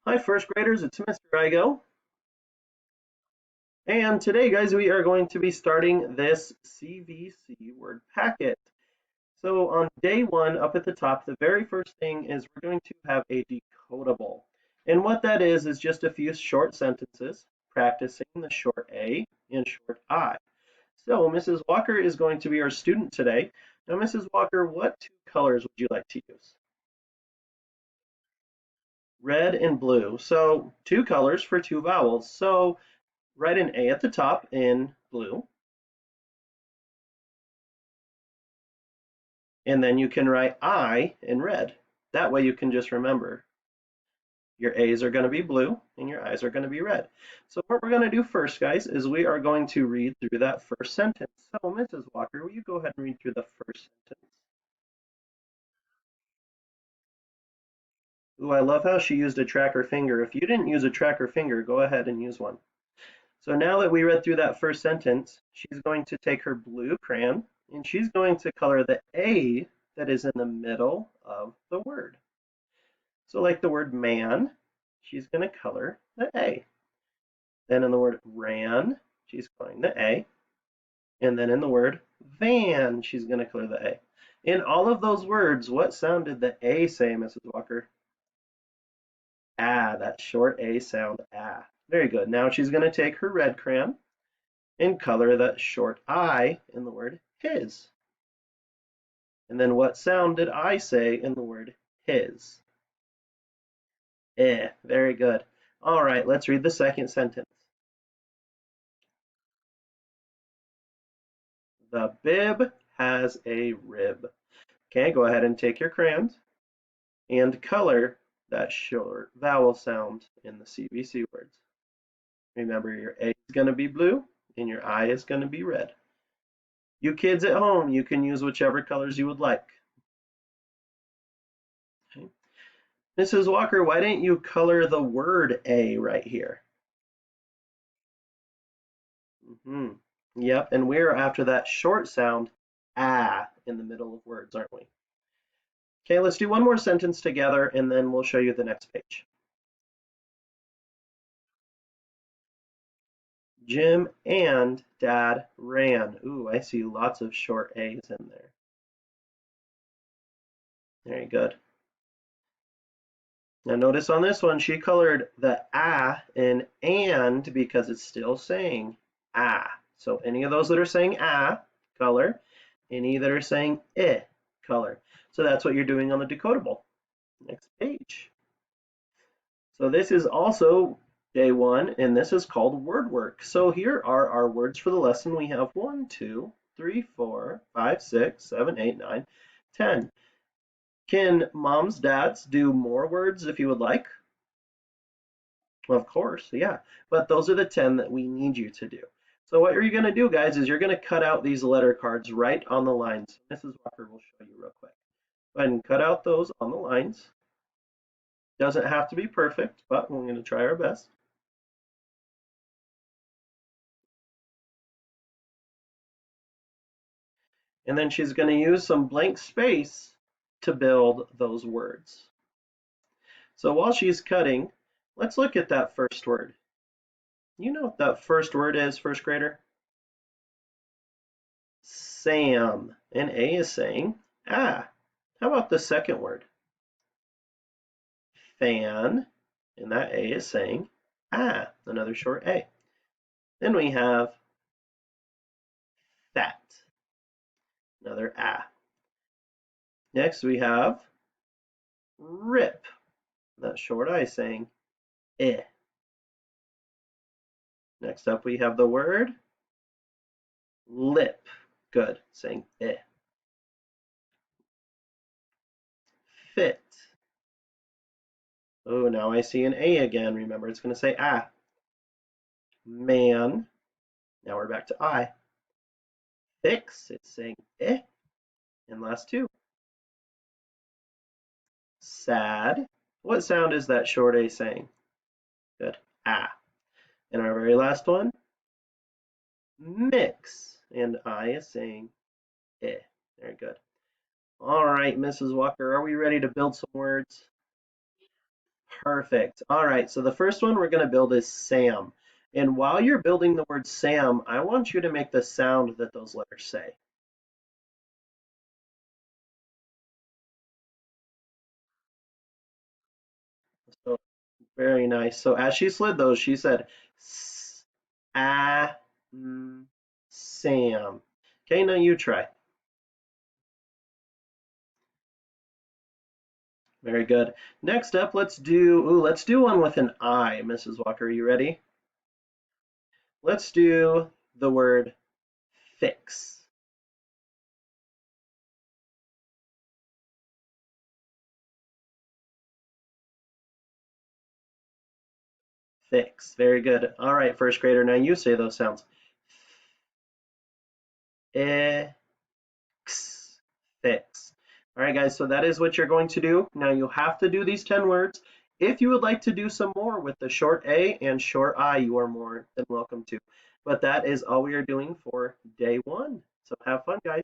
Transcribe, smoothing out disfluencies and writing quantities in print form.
Hi, first graders, it's Mr. Igo. And today, guys, we are going to be starting this CVC word packet. So on day one, up at the top, the very first thing is we're going to have a decodable. And what that is just a few short sentences practicing the short A and short I. So Mrs. Walker is going to be our student today. Now, Mrs. Walker, what two colors would you like to use? Red and blue. So two colors for two vowels. So write an A at the top in blue, and then you can write I in red. That way you can just remember your A's are going to be blue and your I's are going to be red. So what we're going to do first, guys, is we are going to read through that first sentence. So Mrs. Walker, will you go ahead and read through the first sentence? Ooh, I love how she used a tracker finger. If you didn't use a tracker finger, go ahead and use one. So now that we read through that first sentence, she's going to take her blue crayon and she's going to color the A that is in the middle of the word. So like the word man, she's going to color the A. Then in the word ran, she's coloring the A. And then in the word van, she's going to color the A. In all of those words, what sound did the A say, Mrs. Walker? Ah, that short A sound, ah. Very good. Now she's going to take her red crayon and color that short I in the word his. And then what sound did I say in the word his? Eh, very good. All right, let's read the second sentence. The bib has a rib. Okay, go ahead and take your crayons and color that short vowel sound in the CVC words. Remember, your A is going to be blue and your I is going to be red. You kids at home, you can use whichever colors you would like. Okay. Mrs. Walker, why didn't you color the word A right here? Yep, and we're after that short sound, ah, in the middle of words, aren't we? Okay, let's do one more sentence together and then we'll show you the next page. Jim and Dad ran. Ooh, I see lots of short A's in there. Very good. Now notice on this one, she colored the ah in and because it's still saying ah. So any of those that are saying ah, color. Any that are saying color. So that's what you're doing on the decodable. Next page. So this is also day one, and this is called word work. So here are our words for the lesson. We have 1, 2, 3, 4, 5, 6, 7, 8, 9, 10. Can moms, dads do more words if you would like? Of course, yeah. But those are the 10 that we need you to do. So what you're going to do, guys, is you're going to cut out these letter cards right on the lines. Mrs. Walker will show you real quick. Go ahead and cut out those on the lines. Doesn't have to be perfect, but we're going to try our best. And then she's going to use some blank space to build those words. So while she's cutting, let's look at that first word. You know what that first word is, first grader? Sam. And A is saying, ah. How about the second word? Fan. And that A is saying, ah. Another short A. Then we have fat. Another ah. Next we have rip. That short I saying, eh. Next up we have the word lip. Good, saying eh. Fit. Oh, now I see an A again. Remember, it's going to say ah. Man. Now we're back to I. Fix. It's saying eh. And last two. Sad. What sound is that short A saying? Good. Ah. And our very last one. Mix. And I is saying eh. Very good. All right, Mrs. Walker, are we ready to build some words? Perfect. All right, so the first one we're going to build is Sam. And while you're building the word Sam, I want you to make the sound that those letters say. So very nice. So as she slid those, she said S, A, M, Sam. Okay, now you try. Very good. Next up, let's do one with an I, Mrs. Walker. Are you ready? Let's do the word fix. Fix. Very good. All right, first grader, now you say those sounds. Fix. Fix. All right, guys, so that is what you're going to do. Now you have to do these 10 words. If you would like to do some more with the short A and short I, you are more than welcome to. But that is all we are doing for day one. So have fun, guys.